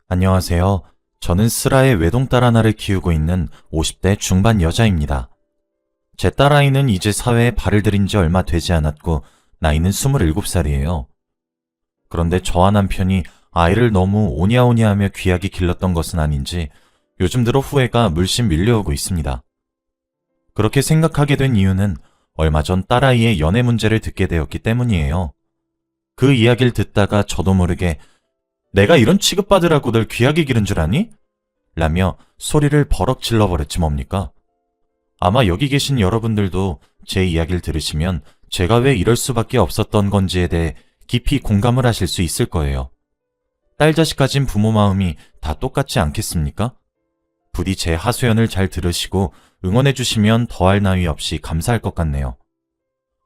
안녕하세요. 저는 슬아의 외동딸 하나를 키우고 있는 50대 중반 여자입니다. 제 딸아이는 이제 사회에 발을 들인 지 얼마 되지 않았고 나이는 27살이에요. 그런데 저와 남편이 아이를 너무 오냐오냐하며 귀하게 길렀던 것은 아닌지 요즘 들어 후회가 물씬 밀려오고 있습니다. 그렇게 생각하게 된 이유는 얼마 전 딸아이의 연애 문제를 듣게 되었기 때문이에요. 그 이야기를 듣다가 저도 모르게 내가 이런 취급받으라고 널 귀하게 기른 줄 아니? 라며 소리를 버럭 질러버렸지 뭡니까? 아마 여기 계신 여러분들도 제 이야기를 들으시면 제가 왜 이럴 수밖에 없었던 건지에 대해 깊이 공감을 하실 수 있을 거예요. 딸 자식 가진 부모 마음이 다 똑같지 않겠습니까? 부디 제 하소연을 잘 들으시고 응원해 주시면 더할 나위 없이 감사할 것 같네요.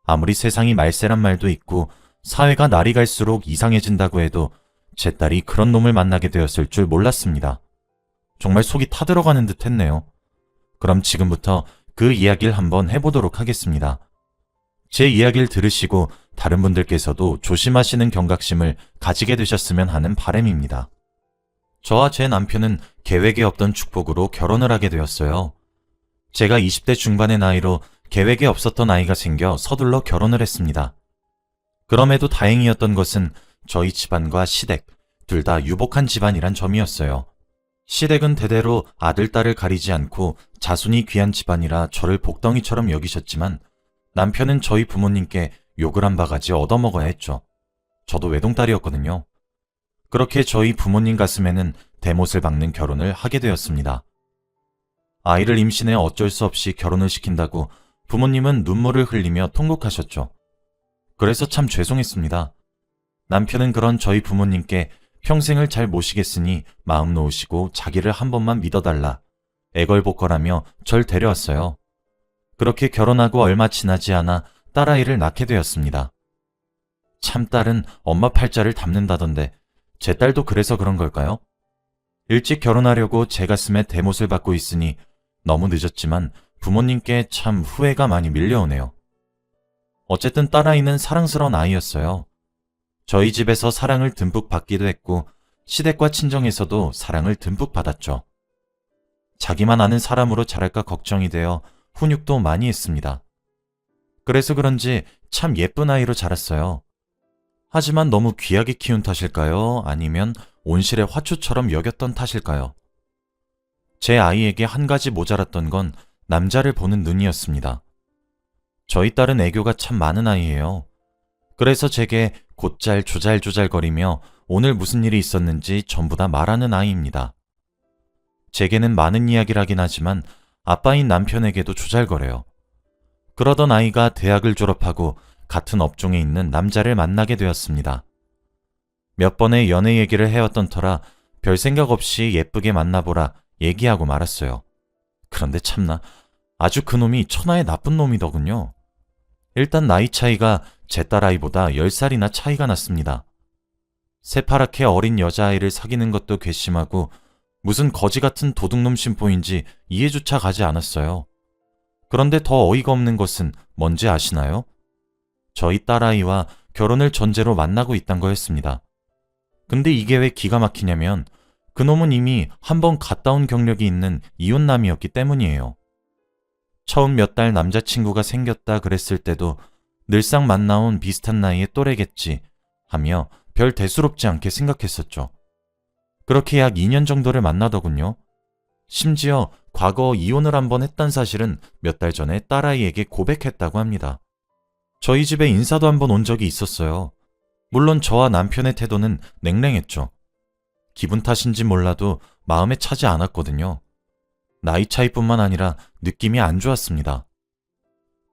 아무리 세상이 말세란 말도 있고 사회가 날이 갈수록 이상해진다고 해도 제 딸이 그런 놈을 만나게 되었을 줄 몰랐습니다. 정말 속이 타들어가는 듯 했네요. 그럼 지금부터 그 이야기를 한번 해보도록 하겠습니다. 제 이야기를 들으시고 다른 분들께서도 조심하시는 경각심을 가지게 되셨으면 하는 바람입니다. 저와 제 남편은 계획에 없던 축복으로 결혼을 하게 되었어요. 제가 20대 중반의 나이로 계획에 없었던 아이가 생겨 서둘러 결혼을 했습니다. 그럼에도 다행이었던 것은 저희 집안과 시댁, 둘 다 유복한 집안이란 점이었어요. 시댁은 대대로 아들, 딸을 가리지 않고 자손이 귀한 집안이라 저를 복덩이처럼 여기셨지만 남편은 저희 부모님께 욕을 한 바가지 얻어먹어야 했죠. 저도 외동딸이었거든요. 그렇게 저희 부모님 가슴에는 대못을 박는 결혼을 하게 되었습니다. 아이를 임신해 어쩔 수 없이 결혼을 시킨다고 부모님은 눈물을 흘리며 통곡하셨죠. 그래서 참 죄송했습니다. 남편은 그런 저희 부모님께 평생을 잘 모시겠으니 마음 놓으시고 자기를 한 번만 믿어달라 애걸복걸하며 절 데려왔어요. 그렇게 결혼하고 얼마 지나지 않아 딸아이를 낳게 되었습니다. 참 딸은 엄마 팔자를 담는다던데 제 딸도 그래서 그런 걸까요? 일찍 결혼하려고 제 가슴에 대못을 받고 있으니 너무 늦었지만 부모님께 참 후회가 많이 밀려오네요. 어쨌든 딸아이는 사랑스러운 아이였어요. 저희 집에서 사랑을 듬뿍 받기도 했고 시댁과 친정에서도 사랑을 듬뿍 받았죠. 자기만 아는 사람으로 자랄까 걱정이 되어 훈육도 많이 했습니다. 그래서 그런지 참 예쁜 아이로 자랐어요. 하지만 너무 귀하게 키운 탓일까요? 아니면 온실의 화초처럼 여겼던 탓일까요? 제 아이에게 한 가지 모자랐던 건 남자를 보는 눈이었습니다. 저희 딸은 애교가 참 많은 아이예요. 그래서 제게 곧잘 조잘조잘거리며 오늘 무슨 일이 있었는지 전부 다 말하는 아이입니다. 제게는 많은 이야기를 하긴 하지만 아빠인 남편에게도 조잘거려요. 그러던 아이가 대학을 졸업하고 같은 업종에 있는 남자를 만나게 되었습니다. 몇 번의 연애 얘기를 해왔던 터라 별 생각 없이 예쁘게 만나보라 얘기하고 말았어요. 그런데 참나 아주 그놈이 천하의 나쁜 놈이더군요. 일단 나이 차이가 제 딸아이보다 10살이나 차이가 났습니다. 새파랗게 어린 여자아이를 사귀는 것도 괘씸하고 무슨 거지 같은 도둑놈 심보인지 이해조차 가지 않았어요. 그런데 더 어이가 없는 것은 뭔지 아시나요? 저희 딸아이와 결혼을 전제로 만나고 있단 거였습니다. 근데 이게 왜 기가 막히냐면 그놈은 이미 한 번 갔다 온 경력이 있는 이혼남이었기 때문이에요. 처음 몇 달 남자친구가 생겼다 그랬을 때도 늘상 만나온 비슷한 나이의 또래겠지 하며 별 대수롭지 않게 생각했었죠. 그렇게 약 2년 정도를 만나더군요. 심지어 과거 이혼을 한번 했단 사실은 몇 달 전에 딸아이에게 고백했다고 합니다. 저희 집에 인사도 한번 온 적이 있었어요. 물론 저와 남편의 태도는 냉랭했죠. 기분 탓인지 몰라도 마음에 차지 않았거든요. 나이 차이뿐만 아니라 느낌이 안 좋았습니다.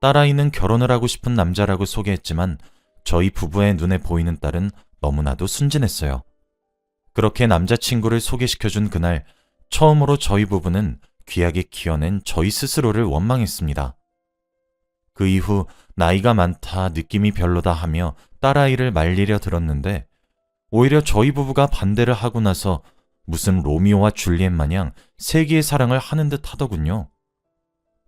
딸아이는 결혼을 하고 싶은 남자라고 소개했지만 저희 부부의 눈에 보이는 딸은 너무나도 순진했어요. 그렇게 남자친구를 소개시켜준 그날 처음으로 저희 부부는 귀하게 키워낸 저희 스스로를 원망했습니다. 그 이후 나이가 많다, 느낌이 별로다 하며 딸아이를 말리려 들었는데 오히려 저희 부부가 반대를 하고 나서 무슨 로미오와 줄리엣 마냥 세기의 사랑을 하는 듯 하더군요.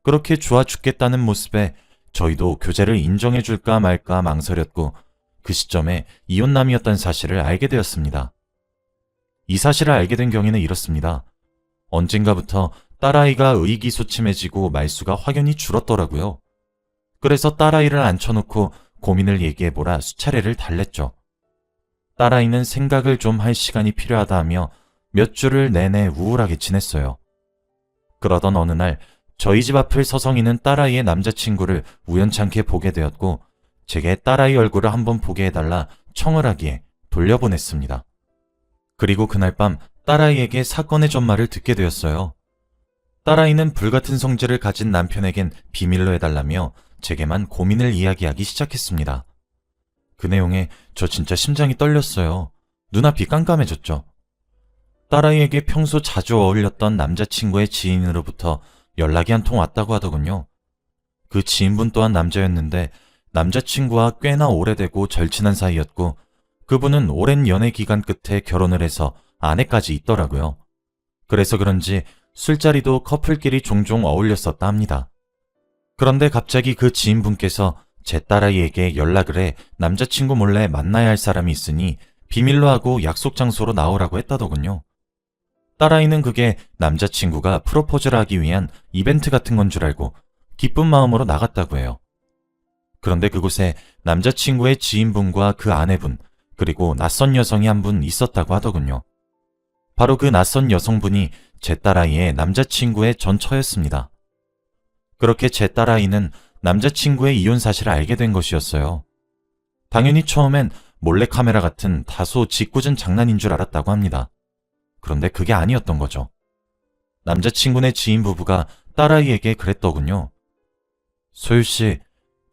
그렇게 좋아 죽겠다는 모습에 저희도 교제를 인정해 줄까 말까 망설였고 그 시점에 이혼남이었다는 사실을 알게 되었습니다. 이 사실을 알게 된 경위는 이렇습니다. 언젠가부터 딸아이가 의기소침해지고 말수가 확연히 줄었더라고요. 그래서 딸아이를 앉혀놓고 고민을 얘기해보라 수차례를 달랬죠. 딸아이는 생각을 좀 할 시간이 필요하다 하며 몇 주를 내내 우울하게 지냈어요. 그러던 어느 날 저희 집 앞을 서성이는 딸아이의 남자친구를 우연찮게 보게 되었고 제게 딸아이 얼굴을 한번 보게 해달라 청을 하기에 돌려보냈습니다. 그리고 그날 밤 딸아이에게 사건의 전말을 듣게 되었어요. 딸아이는 불같은 성질을 가진 남편에겐 비밀로 해달라며 제게만 고민을 이야기하기 시작했습니다. 그 내용에 저 진짜 심장이 떨렸어요. 눈앞이 깜깜해졌죠. 딸아이에게 평소 자주 어울렸던 남자친구의 지인으로부터 연락이 한 통 왔다고 하더군요. 그 지인분 또한 남자였는데 남자친구와 꽤나 오래되고 절친한 사이였고 그분은 오랜 연애 기간 끝에 결혼을 해서 아내까지 있더라고요. 그래서 그런지 술자리도 커플끼리 종종 어울렸었다 합니다. 그런데 갑자기 그 지인분께서 제 딸아이에게 연락을 해 남자친구 몰래 만나야 할 사람이 있으니 비밀로 하고 약속 장소로 나오라고 했다더군요. 딸아이는 그게 남자친구가 프로포즈를 하기 위한 이벤트 같은 건 줄 알고 기쁜 마음으로 나갔다고 해요. 그런데 그곳에 남자친구의 지인분과 그 아내분, 그리고 낯선 여성이 한 분 있었다고 하더군요. 바로 그 낯선 여성분이 제 딸아이의 남자친구의 전 처였습니다. 그렇게 제 딸아이는 남자친구의 이혼 사실을 알게 된 것이었어요. 당연히 처음엔 몰래카메라 같은 다소 짓궂은 장난인 줄 알았다고 합니다. 그런데 그게 아니었던 거죠. 남자친구네 지인 부부가 딸아이에게 그랬더군요. 소율씨,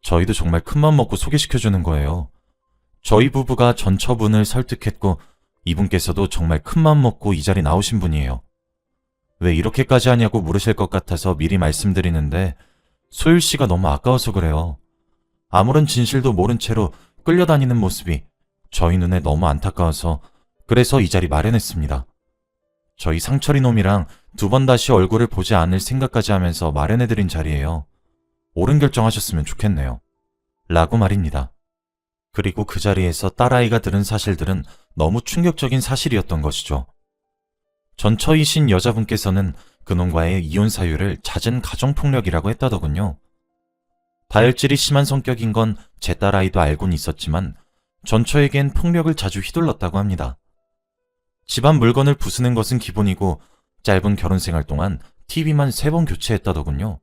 저희도 정말 큰맘 먹고 소개시켜주는 거예요. 저희 부부가 전 처분을 설득했고 이분께서도 정말 큰맘 먹고 이 자리 나오신 분이에요. 왜 이렇게까지 하냐고 물으실 것 같아서 미리 말씀드리는데 소율씨가 너무 아까워서 그래요. 아무런 진실도 모른 채로 끌려다니는 모습이 저희 눈에 너무 안타까워서 그래서 이 자리 마련했습니다. 저희 상철이 놈이랑 두 번 다시 얼굴을 보지 않을 생각까지 하면서 마련해드린 자리예요. 옳은 결정하셨으면 좋겠네요. 라고 말입니다. 그리고 그 자리에서 딸아이가 들은 사실들은 너무 충격적인 사실이었던 것이죠. 전처이신 여자분께서는 그놈과의 이혼 사유를 잦은 가정폭력이라고 했다더군요. 다혈질이 심한 성격인 건 제 딸아이도 알고는 있었지만 전처에겐 폭력을 자주 휘둘렀다고 합니다. 집안 물건을 부수는 것은 기본이고 짧은 결혼 생활 동안 TV만 3번 교체했다더군요.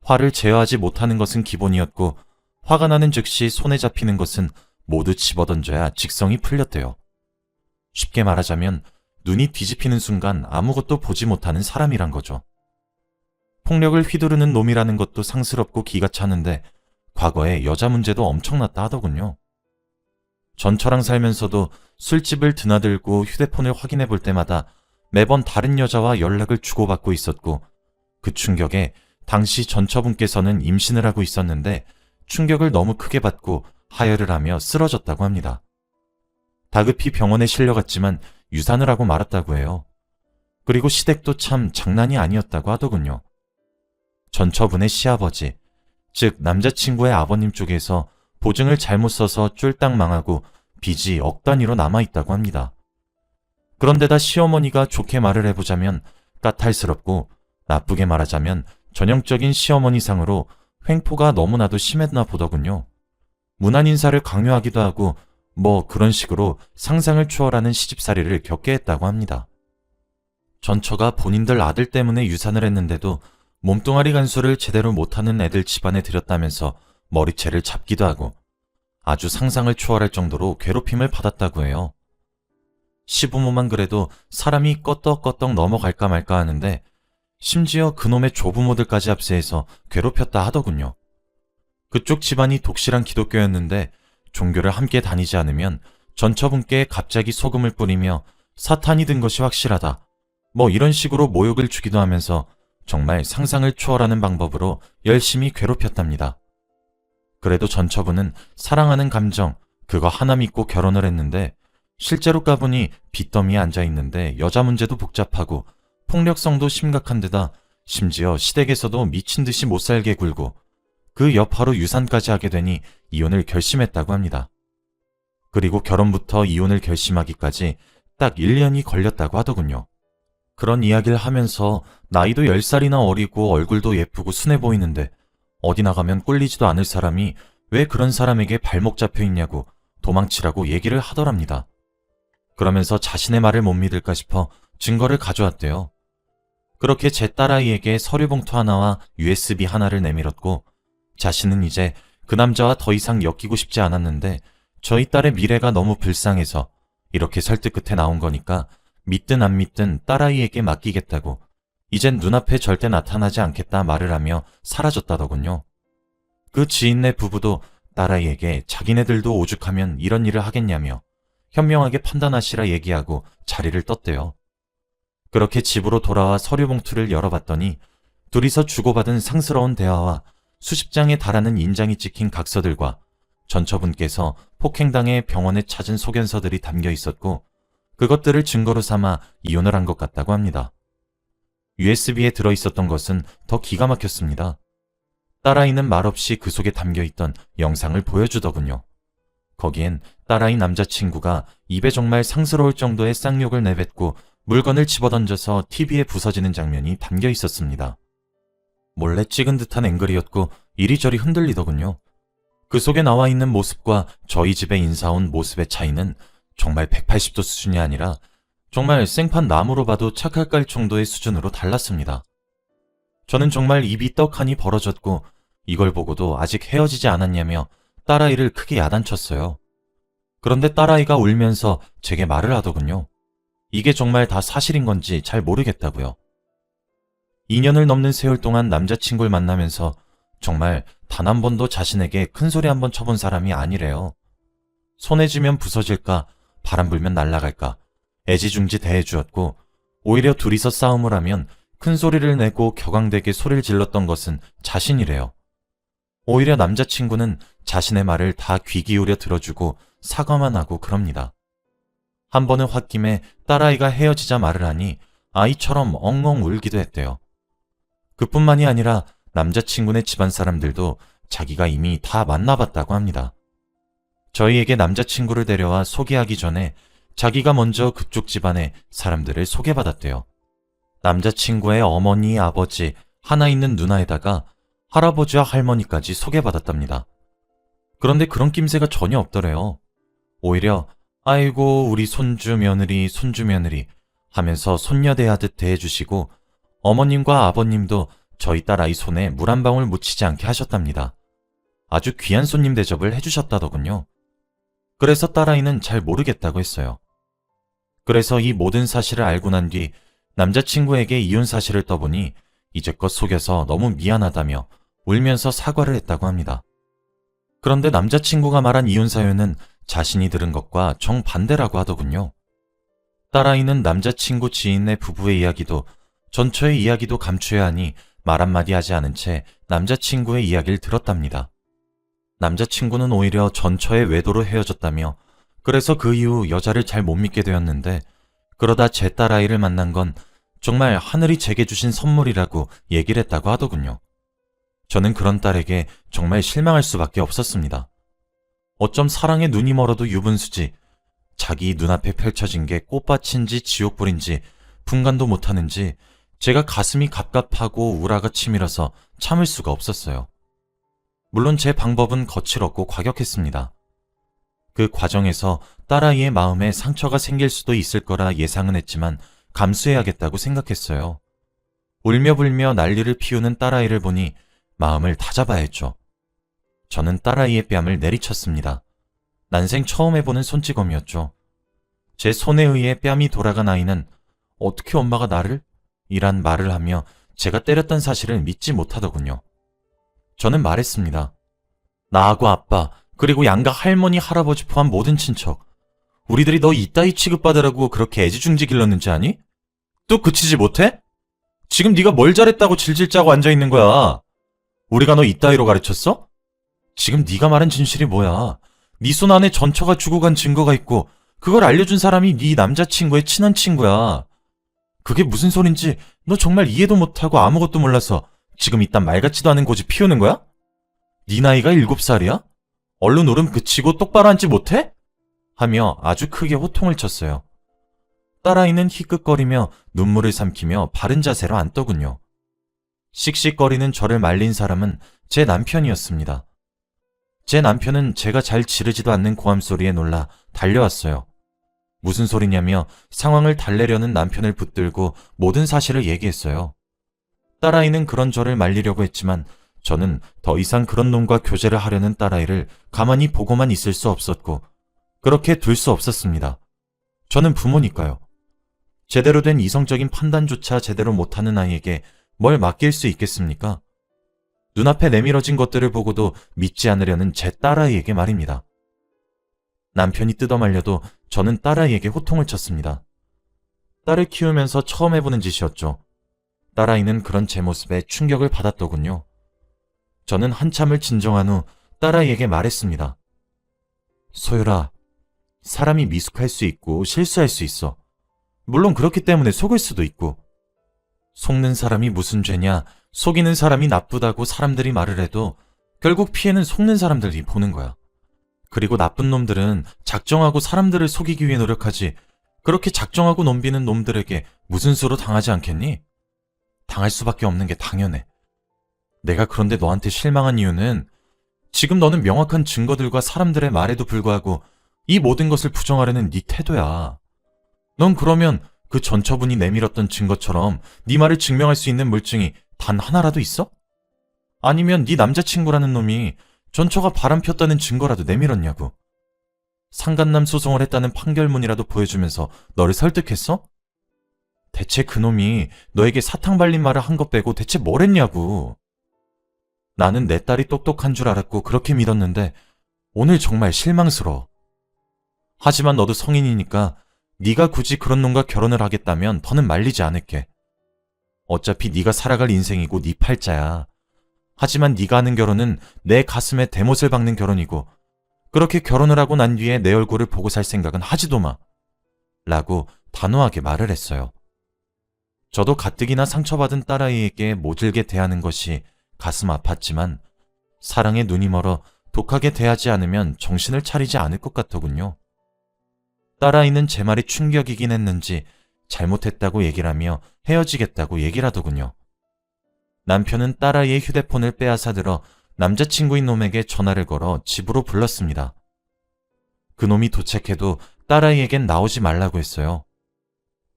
화를 제어하지 못하는 것은 기본이었고 화가 나는 즉시 손에 잡히는 것은 모두 집어던져야 직성이 풀렸대요. 쉽게 말하자면 눈이 뒤집히는 순간 아무것도 보지 못하는 사람이란 거죠. 폭력을 휘두르는 놈이라는 것도 상스럽고 기가 차는데 과거에 여자 문제도 엄청났다 하더군요. 전처랑 살면서도 술집을 드나들고 휴대폰을 확인해 볼 때마다 매번 다른 여자와 연락을 주고받고 있었고 그 충격에 당시 전처분께서는 임신을 하고 있었는데 충격을 너무 크게 받고 하혈을 하며 쓰러졌다고 합니다. 다급히 병원에 실려갔지만 유산을 하고 말았다고 해요. 그리고 시댁도 참 장난이 아니었다고 하더군요. 전처분의 시아버지, 즉 남자친구의 아버님 쪽에서 보증을 잘못 써서 쫄딱 망하고 빚이 억 단위로 남아있다고 합니다. 그런데다 시어머니가 좋게 말을 해보자면 까탈스럽고 나쁘게 말하자면 전형적인 시어머니상으로 횡포가 너무나도 심했나 보더군요. 무난 인사를 강요하기도 하고 뭐 그런 식으로 상상을 초월하는 시집살이를 겪게 했다고 합니다. 전처가 본인들 아들 때문에 유산을 했는데도 몸뚱아리 간수를 제대로 못하는 애들 집안에 들였다면서 머리채를 잡기도 하고 아주 상상을 초월할 정도로 괴롭힘을 받았다고 해요. 시부모만 그래도 사람이 껐덕껐덕 넘어갈까 말까 하는데 심지어 그놈의 조부모들까지 합세해서 괴롭혔다 하더군요. 그쪽 집안이 독실한 기독교였는데 종교를 함께 다니지 않으면 전처분께 갑자기 소금을 뿌리며 사탄이 든 것이 확실하다. 뭐 이런 식으로 모욕을 주기도 하면서 정말 상상을 초월하는 방법으로 열심히 괴롭혔답니다. 그래도 전처분은 사랑하는 감정, 그거 하나 믿고 결혼을 했는데 실제로 까보니 빚더미에 앉아있는데 여자 문제도 복잡하고 폭력성도 심각한 데다 심지어 시댁에서도 미친 듯이 못살게 굴고 그 여파로 유산까지 하게 되니 이혼을 결심했다고 합니다. 그리고 결혼부터 이혼을 결심하기까지 딱 1년이 걸렸다고 하더군요. 그런 이야기를 하면서 나이도 10살이나 어리고 얼굴도 예쁘고 순해 보이는데 어디 나가면 꿀리지도 않을 사람이 왜 그런 사람에게 발목 잡혀 있냐고 도망치라고 얘기를 하더랍니다. 그러면서 자신의 말을 못 믿을까 싶어 증거를 가져왔대요. 그렇게 제 딸아이에게 서류 봉투 하나와 USB 하나를 내밀었고 자신은 이제 그 남자와 더 이상 엮이고 싶지 않았는데 저희 딸의 미래가 너무 불쌍해서 이렇게 설득 끝에 나온 거니까 믿든 안 믿든 딸아이에게 맡기겠다고 이젠 눈앞에 절대 나타나지 않겠다 말을 하며 사라졌다더군요. 그 지인네 부부도 딸아이에게 자기네들도 오죽하면 이런 일을 하겠냐며 현명하게 판단하시라 얘기하고 자리를 떴대요. 그렇게 집으로 돌아와 서류 봉투를 열어봤더니 둘이서 주고받은 상스러운 대화와 수십 장에 달하는 인장이 찍힌 각서들과 전처분께서 폭행당해 병원에 찾은 소견서들이 담겨 있었고 그것들을 증거로 삼아 이혼을 한 것 같다고 합니다. USB에 들어있었던 것은 더 기가 막혔습니다. 딸아이는 말없이 그 속에 담겨있던 영상을 보여주더군요. 거기엔 딸아이 남자친구가 입에 정말 상스러울 정도의 쌍욕을 내뱉고 물건을 집어던져서 TV에 부서지는 장면이 담겨 있었습니다. 몰래 찍은 듯한 앵글이었고 이리저리 흔들리더군요. 그 속에 나와 있는 모습과 저희 집에 인사 온 모습의 차이는 정말 180도 수준이 아니라 정말 생판 나무로 봐도 착각할 정도의 수준으로 달랐습니다. 저는 정말 입이 떡하니 벌어졌고 이걸 보고도 아직 헤어지지 않았냐며 딸아이를 크게 야단쳤어요. 그런데 딸아이가 울면서 제게 말을 하더군요. 이게 정말 다 사실인 건지 잘 모르겠다고요. 2년을 넘는 세월 동안 남자친구를 만나면서 정말 단 한 번도 자신에게 큰소리 한 번 쳐본 사람이 아니래요. 손에 쥐면 부서질까, 바람 불면 날아갈까, 애지중지 대해주었고 오히려 둘이서 싸움을 하면 큰 소리를 내고 격앙되게 소리를 질렀던 것은 자신이래요. 오히려 남자친구는 자신의 말을 다 귀 기울여 들어주고 사과만 하고 그럽니다. 한 번은 홧김에 딸아이가 헤어지자 말을 하니 아이처럼 엉엉 울기도 했대요. 그뿐만이 아니라 남자친구네 집안 사람들도 자기가 이미 다 만나봤다고 합니다. 저희에게 남자친구를 데려와 소개하기 전에 자기가 먼저 그쪽 집안의 사람들을 소개받았대요. 남자친구의 어머니, 아버지, 하나 있는 누나에다가 할아버지와 할머니까지 소개받았답니다. 그런데 그런 낌새가 전혀 없더래요. 오히려 아이고 우리 손주 며느리 하면서 손녀 대하듯 대해주시고 어머님과 아버님도 저희 딸 아이 손에 물 한 방울 묻히지 않게 하셨답니다. 아주 귀한 손님 대접을 해주셨다더군요. 그래서 딸아이는 잘 모르겠다고 했어요. 그래서 이 모든 사실을 알고 난 뒤 남자친구에게 이혼 사실을 떠보니 이제껏 속여서 너무 미안하다며 울면서 사과를 했다고 합니다. 그런데 남자친구가 말한 이혼 사유는 자신이 들은 것과 정반대라고 하더군요. 딸아이는 남자친구 지인네 부부의 이야기도 전처의 이야기도 감추어야 하니 말 한마디 하지 않은 채 남자친구의 이야기를 들었답니다. 남자친구는 오히려 전처의 외도로 헤어졌다며 그래서 그 이후 여자를 잘 못 믿게 되었는데 그러다 제 딸아이를 만난 건 정말 하늘이 제게 주신 선물이라고 얘기를 했다고 하더군요. 저는 그런 딸에게 정말 실망할 수밖에 없었습니다. 어쩜 사랑에 눈이 멀어도 유분수지 자기 눈앞에 펼쳐진 게 꽃밭인지 지옥불인지 분간도 못하는지 제가 가슴이 갑갑하고 우라가 치밀어서 참을 수가 없었어요. 물론 제 방법은 거칠었고 과격했습니다. 그 과정에서 딸아이의 마음에 상처가 생길 수도 있을 거라 예상은 했지만 감수해야겠다고 생각했어요. 울며 불며 난리를 피우는 딸아이를 보니 마음을 다잡아야 했죠. 저는 딸아이의 뺨을 내리쳤습니다. 난생 처음 해보는 손찌검이었죠. 제 손에 의해 뺨이 돌아간 아이는 어떻게 엄마가 나를? 이란 말을 하며 제가 때렸던 사실을 믿지 못하더군요. 저는 말했습니다. 나하고 아빠 그리고 양가 할머니 할아버지 포함 모든 친척 우리들이 너 이따위 취급받으라고 그렇게 애지중지 길렀는지 아니? 또 그치지 못해? 지금 네가 뭘 잘했다고 질질 짜고 앉아있는 거야. 우리가 너 이따위로 가르쳤어? 지금 네가 말한 진실이 뭐야? 네 손 안에 전처가 주고 간 증거가 있고 그걸 알려준 사람이 네 남자친구의 친한 친구야. 그게 무슨 소린지 너 정말 이해도 못하고 아무것도 몰라서 지금 이딴 말 같지도 않은 고집 피우는 거야? 네 나이가 7살이야? 얼른 울음 그치고 똑바로 앉지 못해? 하며 아주 크게 호통을 쳤어요. 딸아이는 희끗거리며 눈물을 삼키며 바른 자세로 앉더군요. 씩씩거리는 저를 말린 사람은 제 남편이었습니다. 제 남편은 제가 잘 지르지도 않는 고함 소리에 놀라 달려왔어요. 무슨 소리냐며 상황을 달래려는 남편을 붙들고 모든 사실을 얘기했어요. 딸아이는 그런 저를 말리려고 했지만 저는 더 이상 그런 놈과 교제를 하려는 딸아이를 가만히 보고만 있을 수 없었고 그렇게 둘 수 없었습니다. 저는 부모니까요. 제대로 된 이성적인 판단조차 제대로 못하는 아이에게 뭘 맡길 수 있겠습니까? 눈앞에 내밀어진 것들을 보고도 믿지 않으려는 제 딸아이에게 말입니다. 남편이 뜯어말려도 저는 딸아이에게 호통을 쳤습니다. 딸을 키우면서 처음 해보는 짓이었죠. 딸아이는 그런 제 모습에 충격을 받았더군요. 저는 한참을 진정한 후 딸아이에게 말했습니다. 소율아, 사람이 미숙할 수 있고 실수할 수 있어. 물론 그렇기 때문에 속을 수도 있고. 속는 사람이 무슨 죄냐, 속이는 사람이 나쁘다고 사람들이 말을 해도 결국 피해는 속는 사람들이 보는 거야. 그리고 나쁜 놈들은 작정하고 사람들을 속이기 위해 노력하지 그렇게 작정하고 넘비는 놈들에게 무슨 수로 당하지 않겠니? 당할 수밖에 없는 게 당연해. 내가 그런데 너한테 실망한 이유는 지금 너는 명확한 증거들과 사람들의 말에도 불구하고 이 모든 것을 부정하려는 네 태도야. 넌 그러면 그 전처분이 내밀었던 증거처럼 네 말을 증명할 수 있는 물증이 단 하나라도 있어? 아니면 네 남자친구라는 놈이 전처가 바람 폈다는 증거라도 내밀었냐고. 상간남 소송을 했다는 판결문이라도 보여주면서 너를 설득했어? 대체 그놈이 너에게 사탕 발린 말을 한 것 빼고 대체 뭘 했냐고. 나는 내 딸이 똑똑한 줄 알았고 그렇게 믿었는데 오늘 정말 실망스러워. 하지만 너도 성인이니까 네가 굳이 그런 놈과 결혼을 하겠다면 더는 말리지 않을게. 어차피 네가 살아갈 인생이고 네 팔자야. 하지만 네가 하는 결혼은 내 가슴에 대못을 박는 결혼이고 그렇게 결혼을 하고 난 뒤에 내 얼굴을 보고 살 생각은 하지도 마. 라고 단호하게 말을 했어요. 저도 가뜩이나 상처받은 딸아이에게 모질게 대하는 것이 가슴 아팠지만 사랑에 눈이 멀어 독하게 대하지 않으면 정신을 차리지 않을 것 같더군요. 딸아이는 제 말이 충격이긴 했는지 잘못했다고 얘기를 하며 헤어지겠다고 얘기를 하더군요. 남편은 딸아이의 휴대폰을 빼앗아 들어 남자친구인 놈에게 전화를 걸어 집으로 불렀습니다. 그놈이 도착해도 딸아이에겐 나오지 말라고 했어요.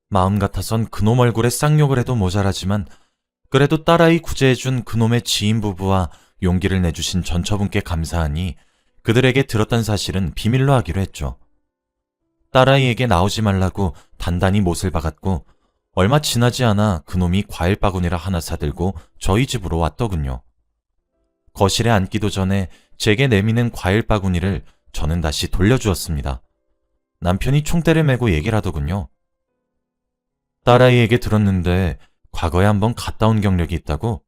마음 같아선 그놈 얼굴에 쌍욕을 해도 모자라지만 그래도 딸아이 구제해준 그놈의 지인 부부와 용기를 내주신 전처분께 감사하니 그들에게 들었던 사실은 비밀로 하기로 했죠. 딸아이에게 나오지 말라고 단단히 못을 박았고 얼마 지나지 않아 그놈이 과일 바구니를 하나 사들고 저희 집으로 왔더군요. 거실에 앉기도 전에 제게 내미는 과일 바구니를 저는 다시 돌려주었습니다. 남편이 총대를 메고 얘기를 하더군요. 딸아이에게 들었는데 과거에 한번 갔다 온 경력이 있다고?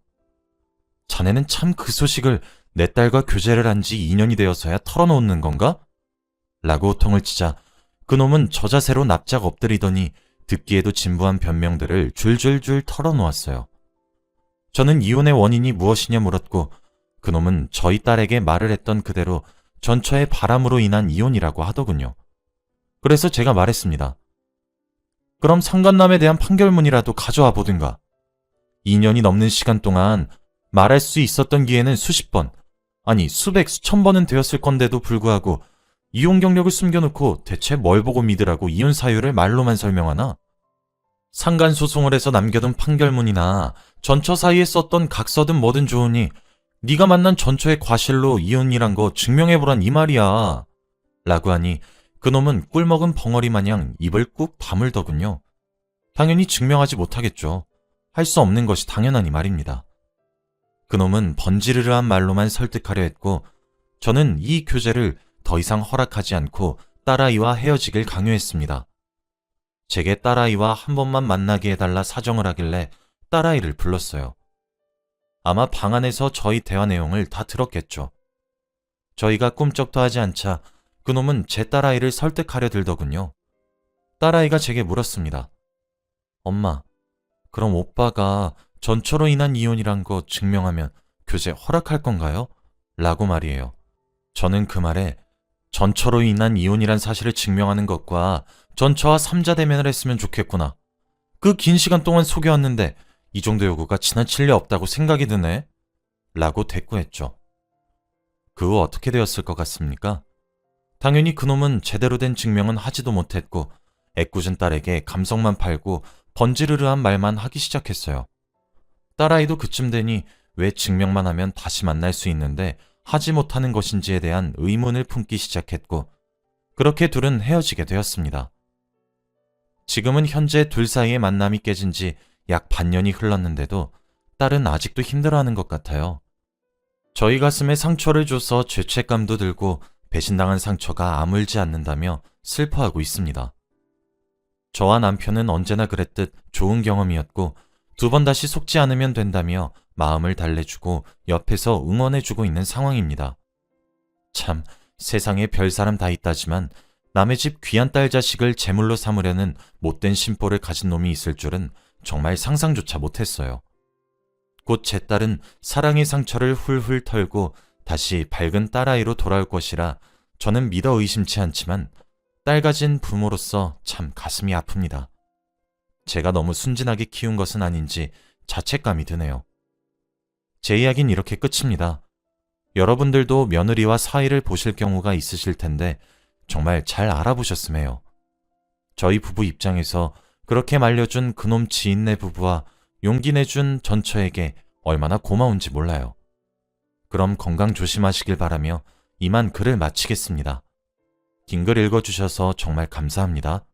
자네는 참 그 소식을 내 딸과 교제를 한 지 2년이 되어서야 털어놓는 건가? 라고 호통을 치자 그놈은 저자세로 납작 엎드리더니 듣기에도 진부한 변명들을 줄줄줄 털어놓았어요. 저는 이혼의 원인이 무엇이냐 물었고 그놈은 저희 딸에게 말을 했던 그대로 전처의 바람으로 인한 이혼이라고 하더군요. 그래서 제가 말했습니다. 그럼 상간남에 대한 판결문이라도 가져와 보든가. 2년이 넘는 시간 동안 말할 수 있었던 기회는 수십 번, 아니 수백, 수천 번은 되었을 건데도 불구하고 이혼 경력을 숨겨놓고 대체 뭘 보고 믿으라고 이혼 사유를 말로만 설명하나? 상간소송을 해서 남겨둔 판결문이나 전처 사이에 썼던 각서든 뭐든 좋으니 네가 만난 전처의 과실로 이혼이란 거 증명해보란 이 말이야. 라고 하니 그놈은 꿀먹은 벙어리 마냥 입을 꾹 다물더군요. 당연히 증명하지 못하겠죠. 할 수 없는 것이 당연하니 말입니다. 그놈은 번지르르한 말로만 설득하려 했고 저는 이 교제를 더 이상 허락하지 않고 딸아이와 헤어지길 강요했습니다. 제게 딸아이와 한 번만 만나게 해달라 사정을 하길래 딸아이를 불렀어요. 아마 방 안에서 저희 대화 내용을 다 들었겠죠. 저희가 꿈쩍도 하지 않자 그놈은 제 딸아이를 설득하려 들더군요. 딸아이가 제게 물었습니다. 엄마, 그럼 오빠가 전처로 인한 이혼이란 거 증명하면 교제 허락할 건가요? 라고 말이에요. 저는 그 말에 전처로 인한 이혼이란 사실을 증명하는 것과 전처와 삼자 대면을 했으면 좋겠구나. 그 긴 시간 동안 속여왔는데 이 정도 요구가 지나칠 리 없다고 생각이 드네. 라고 대꾸했죠. 그 후 어떻게 되었을 것 같습니까? 당연히 그놈은 제대로 된 증명은 하지도 못했고 애꿎은 딸에게 감성만 팔고 번지르르한 말만 하기 시작했어요. 딸아이도 그쯤 되니 왜 증명만 하면 다시 만날 수 있는데 하지 못하는 것인지에 대한 의문을 품기 시작했고 그렇게 둘은 헤어지게 되었습니다. 지금은 현재 둘 사이의 만남이 깨진 지 약 반년이 흘렀는데도 딸은 아직도 힘들어하는 것 같아요. 저희 가슴에 상처를 줘서 죄책감도 들고 배신당한 상처가 아물지 않는다며 슬퍼하고 있습니다. 저와 남편은 언제나 그랬듯 좋은 경험이었고 2번 다시 속지 않으면 된다며 마음을 달래주고 옆에서 응원해주고 있는 상황입니다. 참, 세상에 별사람 다 있다지만 남의 집 귀한 딸 자식을 제물로 삼으려는 못된 심보를 가진 놈이 있을 줄은 정말 상상조차 못했어요. 곧 제 딸은 사랑의 상처를 훌훌 털고 다시 밝은 딸아이로 돌아올 것이라 저는 믿어 의심치 않지만 딸 가진 부모로서 참 가슴이 아픕니다. 제가 너무 순진하게 키운 것은 아닌지 자책감이 드네요. 제 이야기는 이렇게 끝입니다. 여러분들도 며느리와 사이를 보실 경우가 있으실 텐데 정말 잘 알아보셨음 해요. 저희 부부 입장에서 그렇게 말려준 그놈 지인네 부부와 용기 내준 전처에게 얼마나 고마운지 몰라요. 그럼 건강 조심하시길 바라며 이만 글을 마치겠습니다. 긴 글 읽어주셔서 정말 감사합니다.